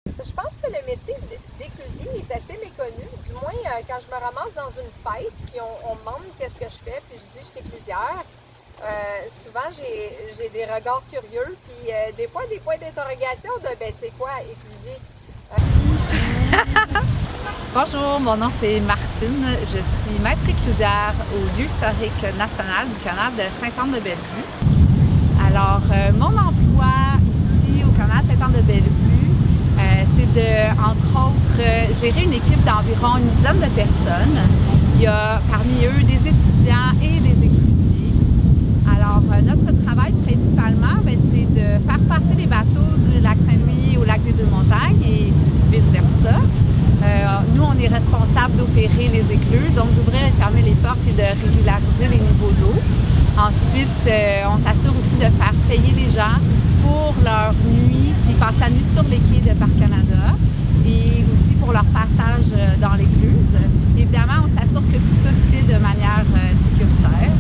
Je pense que le métier d'éclusier est assez méconnu. Du moins, quand je me ramasse dans une fête, puis on me demande qu'est-ce que je fais, puis je dis je suis éclusière, souvent j'ai des regards curieux, puis des fois des points d'interrogation de ben c'est quoi éclusier? Bonjour, mon nom c'est Martine. Je suis maître éclusière au lieu historique national du canal de Sainte-Anne-de-Bellevue. Alors, mon emploi ici au canal Sainte-Anne-de-Bellevue, c'est de, entre autres, gérer une équipe d'environ une dizaine de personnes. Il y a parmi eux des étudiants et des éclusiers. Alors, notre travail principalement, c'est de faire passer les bateaux du lac Saint-Louis au lac des Deux-Montagnes et vice-versa. Nous, on est responsable d'opérer les écluses, donc d'ouvrir et fermer les portes et de régulariser les niveaux d'eau. Ensuite, on s'assure aussi de faire payer les gens pour leur nuit, s'ils passent la nuit sur les quais de Parc Canada, et aussi pour leur passage dans l'écluse. Évidemment, on s'assure que tout ça se fait de manière sécuritaire.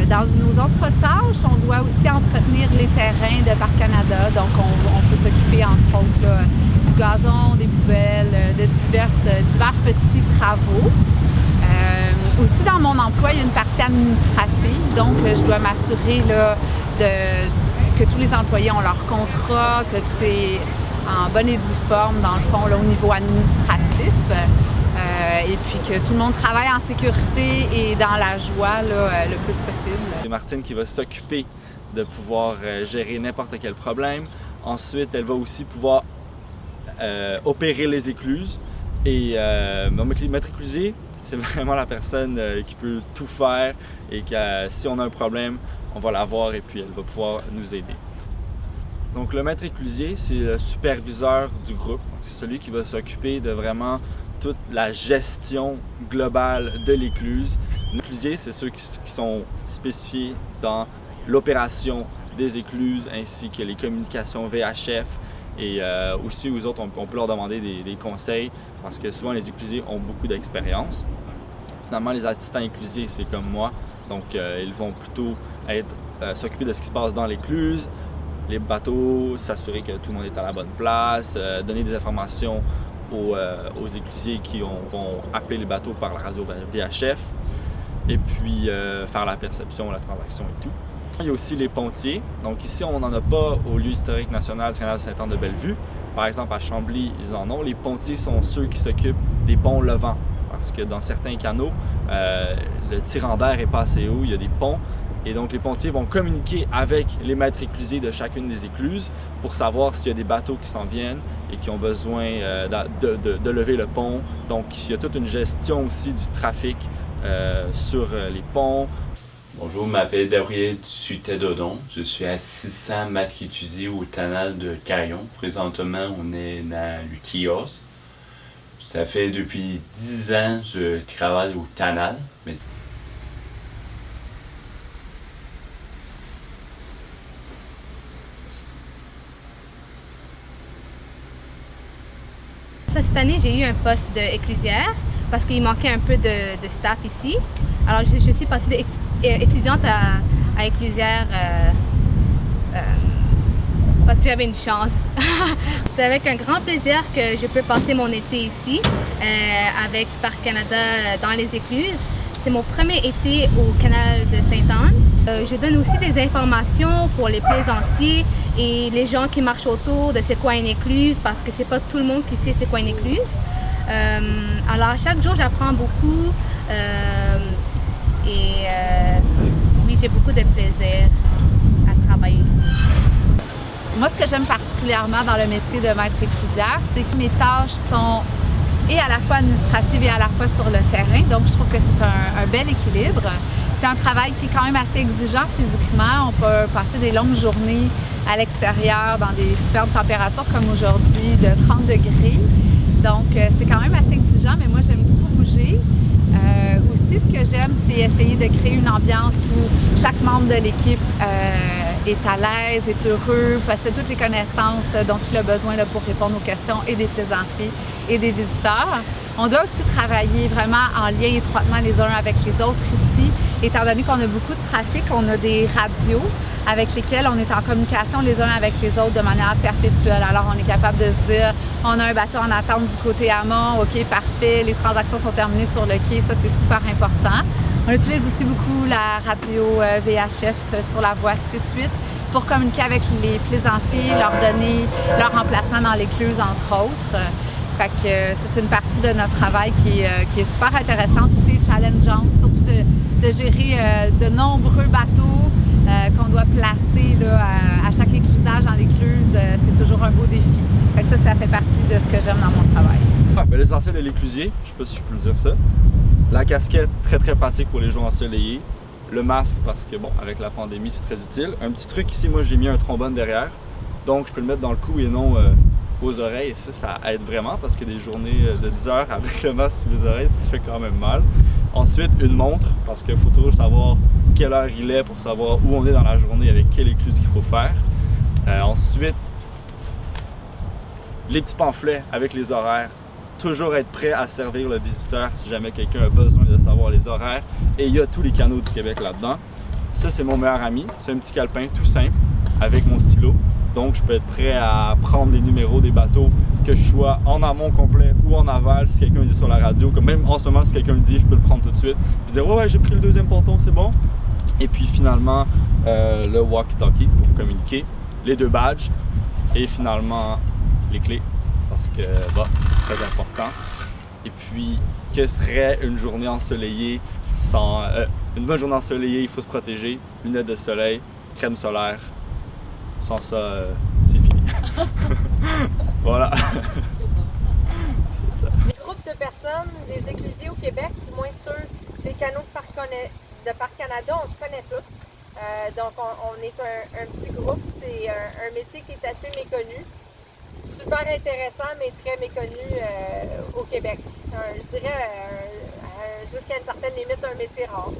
Dans nos autres tâches, on doit aussi entretenir les terrains de Parc Canada, donc on peut s'occuper entre autres là, du gazon, des poubelles, de divers petits travaux. Aussi dans mon emploi, il y a une partie administrative, donc je dois m'assurer que tous les employés ont leur contrat, que tout est en bonne et due forme dans le fond là, au niveau administratif. Et puis que tout le monde travaille en sécurité et dans la joie là, le plus possible. C'est Martine qui va s'occuper de pouvoir gérer n'importe quel problème. Ensuite, elle va aussi pouvoir opérer les écluses. Et maître éclusier, c'est vraiment la personne qui peut tout faire et que si on a un problème, on va la voir et puis elle va pouvoir nous aider. Donc le maître éclusier, c'est le superviseur du groupe. C'est celui qui va s'occuper de vraiment toute la gestion globale de l'écluse. L'éclusier, c'est ceux qui sont spécifiés dans l'opération des écluses ainsi que les communications VHF et aussi aux autres, on peut leur demander des conseils parce que souvent les éclusiers ont beaucoup d'expérience. Finalement, les assistants éclusiers, c'est comme moi, donc ils vont plutôt s'occuper de ce qui se passe dans l'écluse, les bateaux, s'assurer que tout le monde est à la bonne place, donner des informations aux éclusiers qui vont appeler les bateaux par la radio VHF et puis faire la perception, la transaction et tout. Il y a aussi les pontiers. Donc ici, on n'en a pas au lieu historique national du canal Sainte-Anne-de-Bellevue. Par exemple, à Chambly, ils en ont. Les pontiers sont ceux qui s'occupent des ponts levants parce que dans certains canaux, le tirant d'air est pas assez haut, il y a des ponts. Et donc les pontiers vont communiquer avec les maîtres éclusiers de chacune des écluses pour savoir s'il y a des bateaux qui s'en viennent et qui ont besoin de lever le pont. Donc il y a toute une gestion aussi du trafic sur les ponts. Bonjour, je m'appelle Gabriel Sutet-Dodon. Je suis assistant maître éclusier au canal de Caillon. Présentement, on est dans le kiosque. Ça fait depuis 10 ans que je travaille au canal. Cette année, j'ai eu un poste d'éclusière parce qu'il manquait un peu de staff ici. Alors, je suis passée d'étudiante à éclusière parce que j'avais une chance. C'est avec un grand plaisir que je peux passer mon été ici avec Parc Canada dans les écluses. C'est mon premier été au canal de Sainte-Anne. Je donne aussi des informations pour les plaisanciers et les gens qui marchent autour de c'est quoi une écluse parce que c'est pas tout le monde qui sait c'est quoi une écluse. Alors chaque jour j'apprends beaucoup oui, j'ai beaucoup de plaisir à travailler ici. Moi, ce que j'aime particulièrement dans le métier de maître éclusière, c'est que mes tâches sont et à la fois administrative et à la fois sur le terrain. Donc, je trouve que c'est un bel équilibre. C'est un travail qui est quand même assez exigeant physiquement. On peut passer des longues journées à l'extérieur dans des superbes températures comme aujourd'hui de 30 degrés. Donc, c'est quand même assez exigeant, mais moi, j'aime beaucoup bouger. Aussi, ce que j'aime, c'est essayer de créer une ambiance où chaque membre de l'équipe est à l'aise, est heureux, possède toutes les connaissances dont il a besoin là, pour répondre aux questions et des plaisanciers et des visiteurs. On doit aussi travailler vraiment en lien étroitement les uns avec les autres ici, étant donné qu'on a beaucoup de trafic, on a des radios avec lesquelles on est en communication les uns avec les autres de manière perpétuelle. Alors on est capable de se dire On a un bateau en attente du côté amont, OK, parfait, les transactions sont terminées sur le quai, ça c'est super important. On utilise aussi beaucoup la radio VHF sur la voie 6-8 pour communiquer avec les plaisanciers, leur donner leur emplacement dans l'écluse, entre autres. Fait que ça, c'est une partie de notre travail qui est super intéressante, aussi challengeante, surtout de gérer de nombreux bateaux qu'on doit placer là, à chaque éclusage dans l'écluse. C'est toujours un beau défi. Fait que ça fait partie de ce que j'aime dans mon travail. Ben, l'essentiel de l'éclusier, je sais pas si je peux le dire ça. La casquette, très pratique pour les jours ensoleillés. Le masque, parce que bon, avec la pandémie, c'est très utile. Un petit truc ici, moi j'ai mis un trombone derrière. Donc je peux le mettre dans le cou et non aux oreilles. Et ça aide vraiment parce que des journées de 10 heures avec le masque sur les oreilles, ça fait quand même mal. Ensuite, une montre, parce qu'il faut toujours savoir quelle heure il est pour savoir où on est dans la journée, avec quelle écluse qu'il faut faire. Ensuite, les petits pamphlets avec les horaires. Toujours être prêt à servir le visiteur si jamais quelqu'un a besoin de savoir les horaires. Et il y a tous les canaux du Québec là-dedans. Ça, c'est mon meilleur ami. C'est un petit calepin tout simple avec mon stylo. Donc, je peux être prêt à prendre les numéros des bateaux, que je sois en amont complet ou en aval, si quelqu'un le dit sur la radio. Comme même en ce moment, si quelqu'un le dit, je peux le prendre tout de suite. Puis dire, ouais, j'ai pris le deuxième ponton, c'est bon. Et puis finalement, le walkie-talkie pour communiquer, les 2 badges et finalement les clés. Parce que, c'est très important. Et puis, que serait une journée ensoleillée sans... une bonne journée ensoleillée, il faut se protéger. Lunettes de soleil, crème solaire. Sans ça, c'est fini. Voilà. Les groupes de personnes, les éclusiers au Québec, du moins ceux des canaux de Parc Canada, on se connaît tous. Donc, on est un petit groupe. C'est un métier qui est assez méconnu. Super intéressant, mais très méconnu au Québec. Je dirais, jusqu'à une certaine limite, un métier rare.